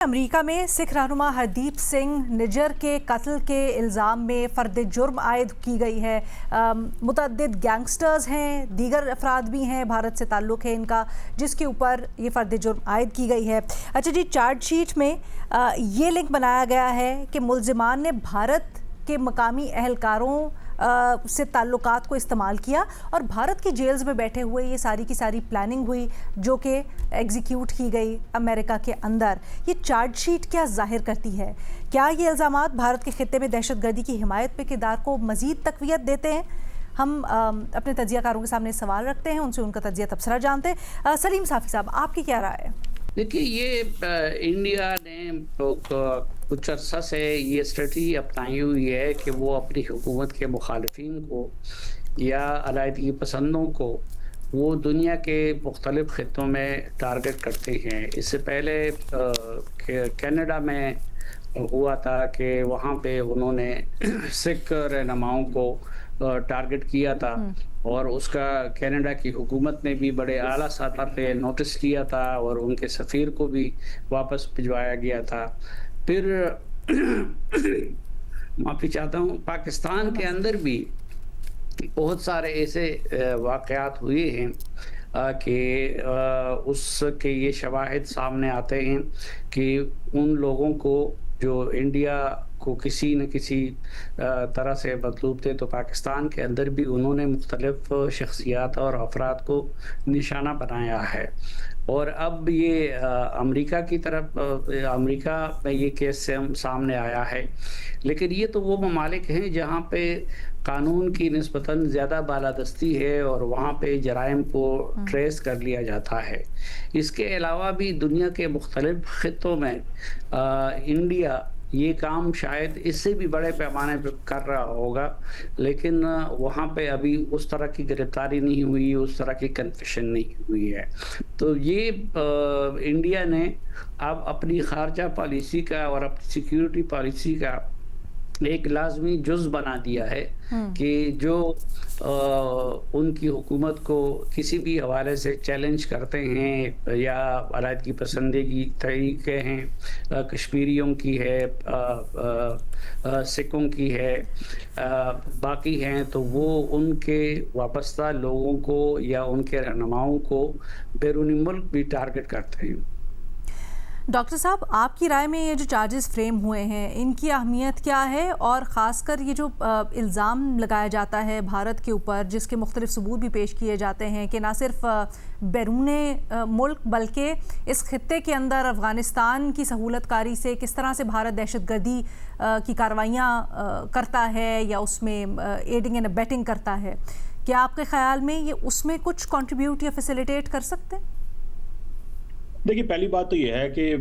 امریکہ میں سکھ رہنما ہردیپ سنگھ نجر کے قتل کے الزام میں فرد جرم عائد کی گئی ہے۔ متعدد گینگسٹرز ہیں، دیگر افراد بھی ہیں، بھارت سے تعلق ہے ان کا، جس کے اوپر یہ فرد جرم عائد کی گئی ہے۔ اچھا جی، چارج شیٹ میں یہ لنک بنایا گیا ہے کہ ملزمان نے بھارت کے مقامی اہلکاروں سے تعلقات کو استعمال کیا اور بھارت کی جیلز میں بیٹھے ہوئے یہ ساری کی ساری پلاننگ ہوئی جو کہ ایگزیکیوٹ کی گئی امریکہ کے اندر۔ یہ چارج شیٹ کیا ظاہر کرتی ہے؟ کیا یہ الزامات بھارت کے خطے میں دہشت گردی کی حمایت پہ کردار کو مزید تقویت دیتے ہیں؟ ہم اپنے تجزیہ کاروں کے سامنے سوال رکھتے ہیں، ان سے ان کا تجزیہ تبصرہ جانتے ہیں۔ سلیم صافی صاحب، آپ کی کیا رائے ہے؟ دیکھیے، یہ انڈیا نے کچھ عرصہ سے یہ اسٹریٹجی اپنائی ہوئی ہے کہ وہ اپنی حکومت کے مخالفین کو یا علیحدگی پسندوں کو وہ دنیا کے مختلف خطوں میں ٹارگٹ کرتے ہیں۔ اس سے پہلے کینیڈا میں ہوا تھا کہ وہاں پہ انہوں نے سکھ رہنماؤں کو ٹارگٹ کیا تھا اور اس کا کینیڈا کی حکومت نے بھی بڑے اعلیٰ سطح پہ نوٹس کیا تھا اور ان کے سفیر کو بھی واپس بھجوایا گیا تھا۔ پھر معافی چاہتا ہوں، پاکستان کے اندر بھی بہت سارے ایسے واقعات ہوئے ہیں کہ اس کے یہ شواہد سامنے آتے ہیں کہ ان لوگوں کو جو انڈیا کو کسی نہ کسی طرح سے مطلوب تھے، تو پاکستان کے اندر بھی انہوں نے مختلف شخصیات اور افراد کو نشانہ بنایا ہے۔ اور اب یہ امریکہ کی طرف امریکہ میں یہ کیس سامنے آیا ہے، لیکن یہ تو وہ ممالک ہیں جہاں پہ قانون کی نسبتاً زیادہ بالادستی ہے اور وہاں پہ جرائم کو ٹریس کر لیا جاتا ہے۔ اس کے علاوہ بھی دنیا کے مختلف خطوں میں انڈیا یہ کام شاید اس سے بھی بڑے پیمانے پہ کر رہا ہوگا، لیکن وہاں پہ ابھی اس طرح کی گرفتاری نہیں ہوئی، اس طرح کی کنفیشن نہیں ہوئی ہے۔ تو یہ انڈیا نے اب اپنی خارجہ پالیسی کا اور اپنی سیکیورٹی پالیسی کا ایک لازمی جز بنا دیا ہے کہ جو ان کی حکومت کو کسی بھی حوالے سے چیلنج کرتے ہیں یا علیحدگی پسندی طریقے ہیں، کشمیریوں کی ہے، سکھوں کی ہے، باقی ہیں، تو وہ ان کے وابستہ لوگوں کو یا ان کے رہنماؤں کو بیرونی ملک بھی ٹارگٹ کرتے ہیں۔ ڈاکٹر صاحب، آپ کی رائے میں یہ جو چارجز فریم ہوئے ہیں ان کی اہمیت کیا ہے، اور خاص کر یہ جو الزام لگایا جاتا ہے بھارت کے اوپر، جس کے مختلف ثبوت بھی پیش کیے جاتے ہیں کہ نہ صرف بیرون ملک بلکہ اس خطے کے اندر افغانستان کی سہولت کاری سے کس طرح سے بھارت دہشت گردی کی کارروائیاں کرتا ہے یا اس میں ایڈنگ اینڈ ابیٹنگ کرتا ہے، کیا آپ کے خیال میں یہ اس میں کچھ کنٹریبیوٹ یا فیسیلیٹیٹ کر سکتے ہیں؟ دیکھیے، پہلی بات تو یہ ہے کہ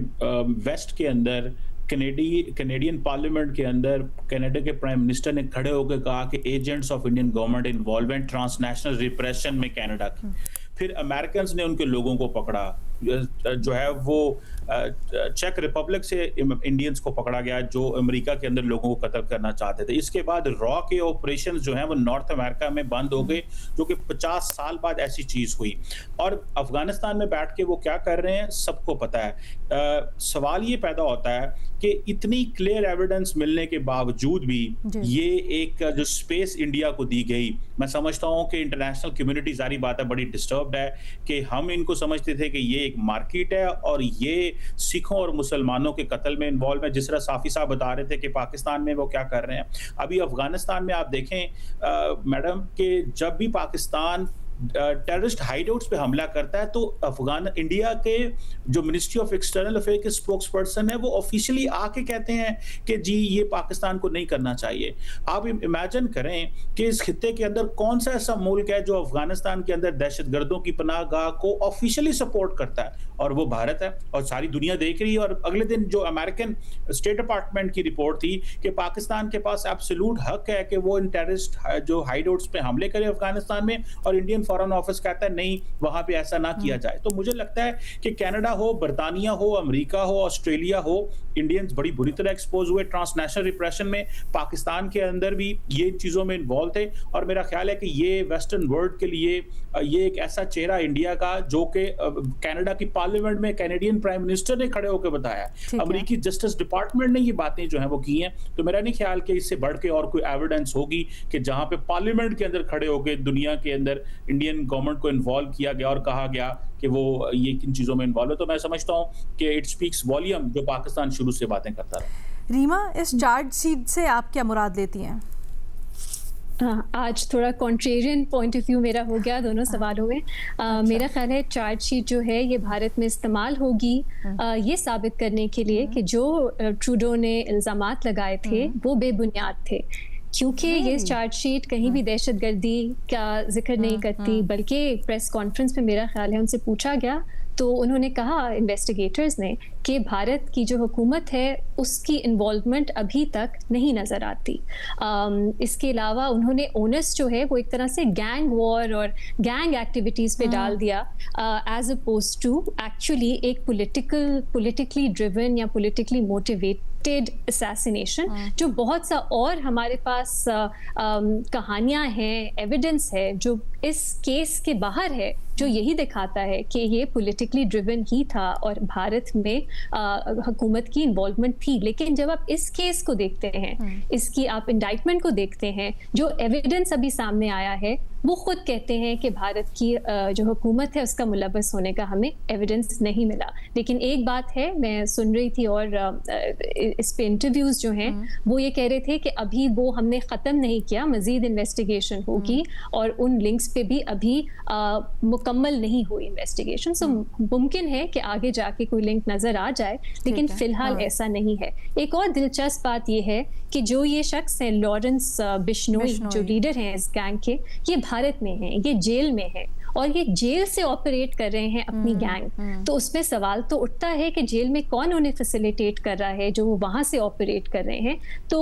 ویسٹ کے اندر کینیڈین پارلیمنٹ کے اندر کینیڈا کے پرائم منسٹر نے کھڑے ہو کے کہا کہ agents of Indian government involvement transnational repression میں کینیڈا کی۔ پھر امریکنز نے ان کے لوگوں کو پکڑا، جو ہے وہ چیک ریپبلک سے انڈینز کو پکڑا گیا جو امریکہ کے اندر لوگوں کو قتل کرنا چاہتے تھے۔ اس کے بعد را کے آپریشنز جو ہیں وہ نارتھ امریکہ میں بند ہو گئے، جو کہ 50 سال بعد ایسی چیز ہوئی۔ اور افغانستان میں بیٹھ کے وہ کیا کر رہے ہیں سب کو پتہ ہے۔ سوال یہ پیدا ہوتا ہے کہ اتنی کلیئر ایویڈنس ملنے کے باوجود بھی یہ ایک جو سپیس انڈیا کو دی گئی، میں سمجھتا ہوں کہ انٹرنیشنل کمیونٹی ظاہری بات ہے بڑی ڈسٹربڈ ہے کہ ہم ان کو سمجھتے تھے کہ یہ ایک مارکیٹ ہے اور یہ سکھوں اور مسلمانوں کے قتل میں انوالو ہے، جس طرح صافی صاحب بتا رہے تھے کہ پاکستان میں وہ کیا کر رہے ہیں۔ ابھی افغانستان میں آپ دیکھیں میڈم کہ جب بھی پاکستان ٹیررسٹ ہائیڈ آؤٹس پہ حملہ کرتا ہے تو انڈیا کے جو منسٹری آف ایکسٹرنل افیئر کے اسپوکس پرسن ہے وہ آفیشلی آ کے کہتے ہیں کہ جی یہ پاکستان کو نہیں کرنا چاہیے۔ آپ امیجن کریں کہ اس خطے کے اندر کون سا ایسا ملک ہے جو افغانستان کے اندر دہشت گردوں کی پناہ گاہ کو آفیشلی سپورٹ کرتا ہے، اور وہ بھارت ہے، اور ساری دنیا دیکھ رہی ہے۔ اور اگلے دن جو امریکن اسٹیٹ ڈپارٹمنٹ کی رپورٹ تھی کہ پاکستان کے پاس ایبسولوٹ حق ہے کہ وہ ان ٹیررسٹ جو ہائیڈ آؤٹس پہ حملے کرے افغانستان میں، اور انڈین फॉरेन ऑफिस कहता है नहीं वहां पे ऐसा ना किया जाए। तो मुझे लगता है कि कनाडा हो, बर्तानिया हो, अमेरिका हो, ऑस्ट्रेलिया हो, इंडियंस बड़ी बुरी तरह एक्सपोज हुए ट्रांसनेशनल रिप्रेशन में। पाकिस्तान के अंदर भी ये चीजों में इन्वॉल्व थे, और मेरा ख्याल है कि ये वेस्टर्न वर्ल्ड के लिए ये एक ऐसा चेहरा इंडिया का जो कि कनाडा की पार्लियामेंट में कैनेडियन प्राइम मिनिस्टर ने खड़े होकर बताया, अमेरिकी जस्टिस डिपार्टमेंट ने ये बातें जो है वो की हैं। तो मेरा नहीं ख्याल कि इससे बढ़ के और कोई एविडेंस होगी कि जहां पे पार्लियामेंट के अंदर खड़े होकर दुनिया के अंदर इंडियन गवर्नमेंट को इन्वॉल्व किया गया और कहा गया कि वो ये किन चीजों में इन्वॉल्व है। तो मैं समझता हूं कि इट स्पीक्स वॉल्यूम जो पाकिस्तान शुरू से बातें करता रहा। रीमा, इस चार्जशीट से आप क्या मुराद लेती हैं? हाँ, आज थोड़ा कॉन्ट्रेरियन पॉइंट ऑफ व्यू मेरा हो गया दोनों सवालों में। मेरा ख्याल है चार्जशीट जो है ये भारत में इस्तेमाल होगी ये साबित करने के लिए कि जो ट्रूडो ने इल्ज़ामात लगाए थे वो बेबुनियाद थे, क्योंकि ये चार्जशीट कहीं भी दहशतगर्दी का जिक्र नहीं करती, बल्कि प्रेस कॉन्फ्रेंस में मेरा ख्याल है उनसे पूछा गया तो उन्होंने कहा, इन्वेस्टिगेटर्स ने, कि भारत की जो हुकूमत है उसकी इन्वॉल्वमेंट अभी तक नहीं नज़र आती। इसके अलावा उन्होंने ओनस जो है वो एक तरह से गैंग वॉर और गैंग एक्टिविटीज़ पे डाल दिया एज अपोज टू एक्चुअली एक पोलिटिकली ड्रिवन या पोलिटिकली मोटिवेटेड असैसिनेशन, जो बहुत सा और हमारे पास कहानियाँ हैं, एविडेंस है जो इस केस के बाहर है, जो यही दिखाता है कि ये पॉलिटिकली ड्रिवन ही था और भारत में हुकूमत की इन्वॉल्वमेंट थी। लेकिन जब आप इस केस को देखते हैं, इसकी आप इंडाइटमेंट को देखते हैं, जो एविडेंस अभी सामने आया है, वो खुद कहते हैं कि भारत की जो हुकूमत है उसका मुलव्वस होने का हमें एविडेंस नहीं मिला। लेकिन एक बात है, मैं सुन रही थी और इस पे इंटरव्यूज़ जो हैं वो ये कह रहे थे कि अभी वो हमने ख़त्म नहीं किया, मज़ीद इन्वेस्टिगेशन होगी और उन लिंक्स पे भी अभी मुकम्मल नहीं हुई इन्वेस्टिगेशन। सो मुमकिन है कि आगे जाके कोई लिंक नज़र आ जाए, लेकिन फ़िलहाल ऐसा नहीं है। एक और दिलचस्प बात ये है कि जो ये शख्स हैं लॉरेंस बिश्नोई, जो लीडर हैं इस गैंग के, ये भारत में हैं, ये जेल में है और ये जेल से ऑपरेट कर रहे हैं अपनी गैंग। तो उसमें सवाल तो उठता है कि जेल में कौन उन्हें फैसिलिटेट कर रहा है जो वो वहाँ से ऑपरेट कर रहे हैं। तो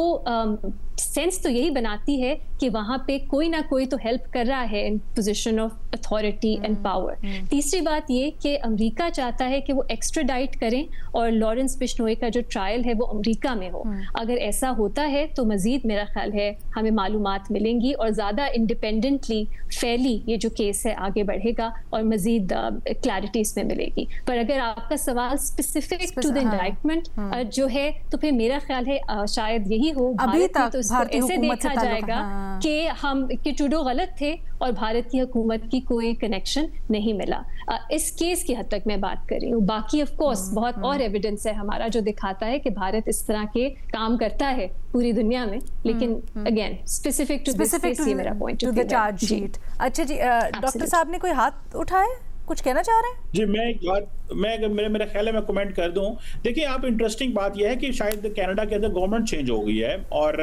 सेंस तो यही बनाती है कि वहाँ पे कोई ना कोई तो हेल्प कर रहा है इन position of authority and power. तीसरी बात ये कि अमेरिका चाहता है कि वो एक्स्ट्राडाइट करें और लॉरेंस बिश्नोई का जो ट्रायल है वो अमेरिका में हो। अगर ऐसा होता है तो मज़ीद मेरा ख्याल है हमें मालूमात मिलेंगी और ज़्यादा इंडिपेंडेंटली फेयरली ये जो केस है आगे बढ़ेगा और मज़ीद क्लैरिटी इसमें मिलेगी। पर अगर आपका सवाल स्पेसिफिक टू द इंडाइटमेंट जो है तो फिर मेरा ख्याल है शायद यही हो, भारत में तो इसको ऐसे देखा जाएगा कि ट्रूडो गलत थे और भारत की हुकूमत की कोई कनेक्शन नहीं मिला। इस केस की हद तक मैं बात कर रही हूँ। बाकी ऑफ कोर्स बहुत और एविडेंस है हमारा जो दिखाता है कि भारत इस तरह के काम करता है पूरी दुनिया में, लेकिन again specific to this case ये मेरा पॉइंट ऑफ व्यू है। चार्जशीट। अच्छा जी, डॉक्टर साहब ने कोई हाथ उठाए, कुछ कहना चाह रहे हैं? जी, मेरा ख्याल है मैं कमेंट कर दूं। देखिए, आप इंटरेस्टिंग बात यह है कि शायद कनाडा के अंदर गवर्नमेंट चेंज हो गई है और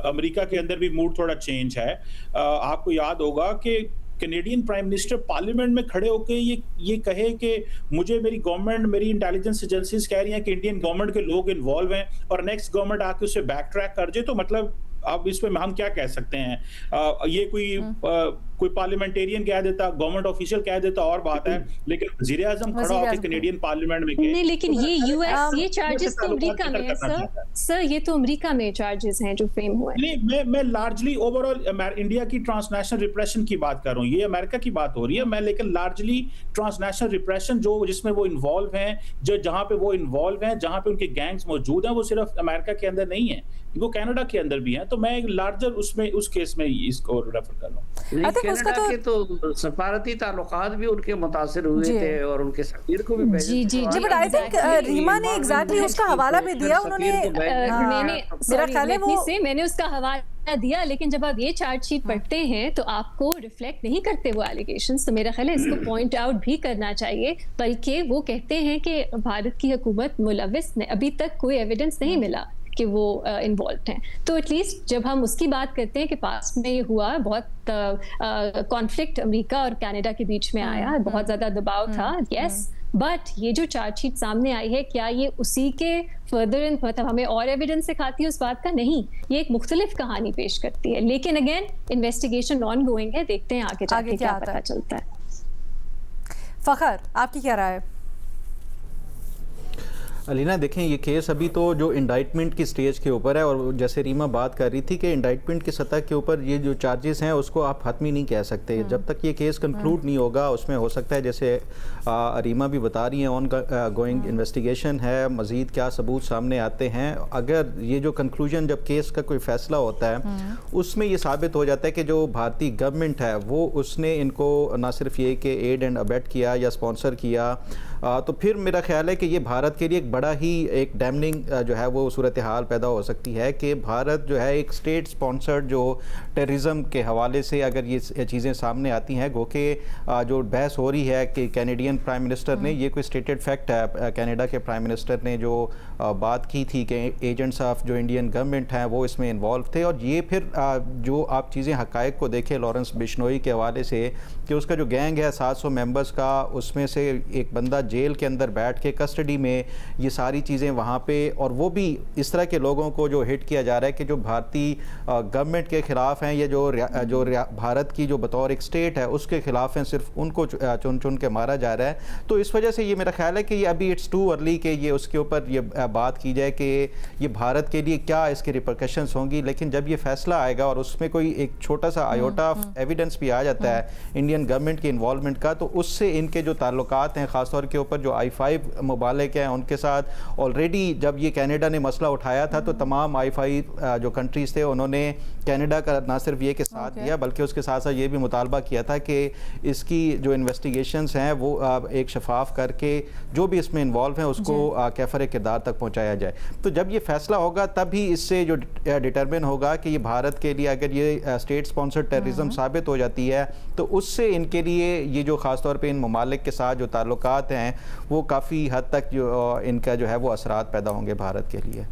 अमेरिका के अंदर भी मूड थोड़ा चेंज है। आपको याद होगा कि कैनेडियन प्राइम मिनिस्टर पार्लियामेंट में खड़े होकर ये कहे कि मुझे मेरी गवर्नमेंट, मेरी इंटेलिजेंस एजेंसीज कह रही हैं कि इंडियन गवर्नमेंट के लोग इन्वॉल्व हैं और नेक्स्ट गवर्नमेंट आके उसे बैक ट्रैक कर जाए। तो मतलब अब इसमें हम क्या कह सकते हैं? ये कोई पार्लियामेंटेरियन कह देता, गवर्नमेंट ऑफिशियल कह देता और बात है, लेकिन वज़ीर आज़म खड़ा होकर कैनेडियन पार्लियामेंट में नहीं, लेकिन ये यूएस ये चार्जेस तो अमेरिका में है सर, ये तो अमेरिका में चार्जेस हैं जो फ्रेम हुए हैं। नहीं, मैं लार्जली ओवरऑल इंडिया की ट्रांसनेशनल रिप्रेशन की बात कर रहा हूँ, ये अमेरिका की बात हो रही है। मैं लेकिन लार्जली ट्रांसनेशनल रिप्रेशन जो जिसमें वो इन्वॉल्व हैं, जहाँ पे वो इन्वॉल्व हैं, जहाँ पे उनके गैंग्स मौजूद हैं, वो सिर्फ अमेरिका के अंदर नहीं है, वो कनाडा के अंदर भी हैं। तो मैं लार्जर उसमें उस केस में इसको रेफर कर रहा हूँ। कनाडा के तो सफारती ताल्लुकात भी उनके मुतासिर हुए थे और उनके सफीर को भी भेजे थे। जी, बट आई थिंक रीमा ने एग्जैक्टली उसका हवाला भी दिया। उन्होंने मेरा ख्याल है मैंने उसका हवाला दिया, लेकिन जब आप ये चार्जशीट पढ़ते हैं तो आपको रिफ्लेक्ट नहीं करते वो एलिगेशंस। तो मेरा ख्याल है इसको पॉइंट आउट भी करना चाहिए, बल्कि वो कहते हैं कि भारत की हुकूमत मुलव्विस ने, अभी तक कोई एविडेंस नहीं मिला कि वो इन्वॉल्व हैं। तो एटलीस्ट जब हम उसकी बात करते हैं कि पास में ये हुआ, बहुत कॉन्फ्लिक्ट अमेरिका और कनाडा के बीच में आया, बहुत ज़्यादा दबाव था, यस, बट ये जो चार्जशीट सामने आई है, क्या ये उसी के फर्दर मतलब हमें और एविडेंस दिखाती है उस बात का? नहीं, ये एक मुख्तलिफ कहानी पेश करती है। लेकिन अगेन इन्वेस्टिगेशन ऑन गोइंग है, देखते हैं आगे जाके क्या पता चलता है। फ़खर, आपकी क्या राय है? अलीना देखें, ये केस अभी तो जो इंडाइटमेंट की स्टेज के ऊपर है, और जैसे रीमा बात कर रही थी कि इंडाइटमेंट की सतह के ऊपर ये जो चार्जेस हैं उसको आप हतमी नहीं कह सकते जब तक ये केस कंक्लूड नहीं होगा। उसमें हो सकता है जैसे रीमा भी बता रही हैं ऑन गोइंग इन्वेस्टिगेशन है, मज़ीद क्या सबूत सामने आते हैं। अगर ये जो कंक्लूजन जब केस का कोई फ़ैसला होता है उसमें ये साबित हो जाता है कि जो भारतीय गवर्नमेंट है वो उसने इनको ना सिर्फ ये कि एड एंड अबेट किया या स्पॉन्सर किया, तो फिर मेरा ख्याल है कि ये भारत के लिए एक बड़ा ही एक डैमनिंग जो है वो सूरत हाल पैदा हो सकती है कि भारत जो है एक स्टेट स्पॉन्सर्ड जो टेररिज्म के हवाले से अगर ये चीज़ें सामने आती हैं, गो के जो बहस हो रही है कि कैनेडियन प्राइम मिनिस्टर ने, ये कोई स्टेटेड फैक्ट है, कनाडा के प्राइम मिनिस्टर ने जो बात की थी कि एजेंट्स ऑफ जो इंडियन गवर्नमेंट हैं वो इसमें इन्वॉल्व थे। और ये फिर जो आप चीज़ें हक़ाइक़ को देखें लॉरेंस बिश्नोई के हवाले से कि उसका जो गैंग है 700 मेंबर्स का, उसमें से एक बंदा जेल के अंदर बैठ के कस्टडी में ये सारी चीज़ें वहाँ पे, और वो भी इस तरह के लोगों को जो हिट किया जा रहा है कि जो भारतीय गवर्नमेंट के ख़िलाफ़ हैं, ये जो भारत की जो बतौर एक स्टेट है उसके ख़िलाफ़ हैं, सिर्फ उनको चुन चुन के मारा जा रहा है। तो इस वजह से ये मेरा ख्याल है कि ये अभी इट्स टू अर्ली कि ये उसके ऊपर ये बात की जाए कि ये भारत के लिए क्या इसके रिपरकशंस होंगी। लेकिन जब ये फैसला आएगा और उसमें कोई एक छोटा सा आयोटा एविडेंस भी आ जाता है इंडियन गवर्नमेंट की इन्वॉल्वमेंट का, तो उससे इनके जो ताल्लुकात हैं ख़ासतौर के ऊपर जो I5 ममालिक हैं उनके साथ ऑलरेडी जब ये कनाडा ने मसला उठाया था तो तमाम I5 जो कंट्रीज़ थे उन्होंने कनाडा का ना सिर्फ ये के साथ दिया बल्कि उसके साथ साथ ये भी मुतालबा किया था कि इसकी जो इन्वेस्टिगेशंस हैं वो एक शफाफ करके जो भी इसमें इन्वॉल्व हैं उसको कैफर किरदार तक पहुँचाया जाए। तो जब ये फैसला होगा तब ही इससे जो डिटरमिन होगा कि ये भारत के लिए अगर ये स्टेट स्पॉन्सर्ड टेररिज्म साबित हो जाती है तो उससे इनके लिए ये जो ख़ास तौर पे इन ममालिक के साथ जो ताल्लुकात हैं वो काफ़ी हद तक जो इनका जो है वो असरात पैदा होंगे भारत के लिए।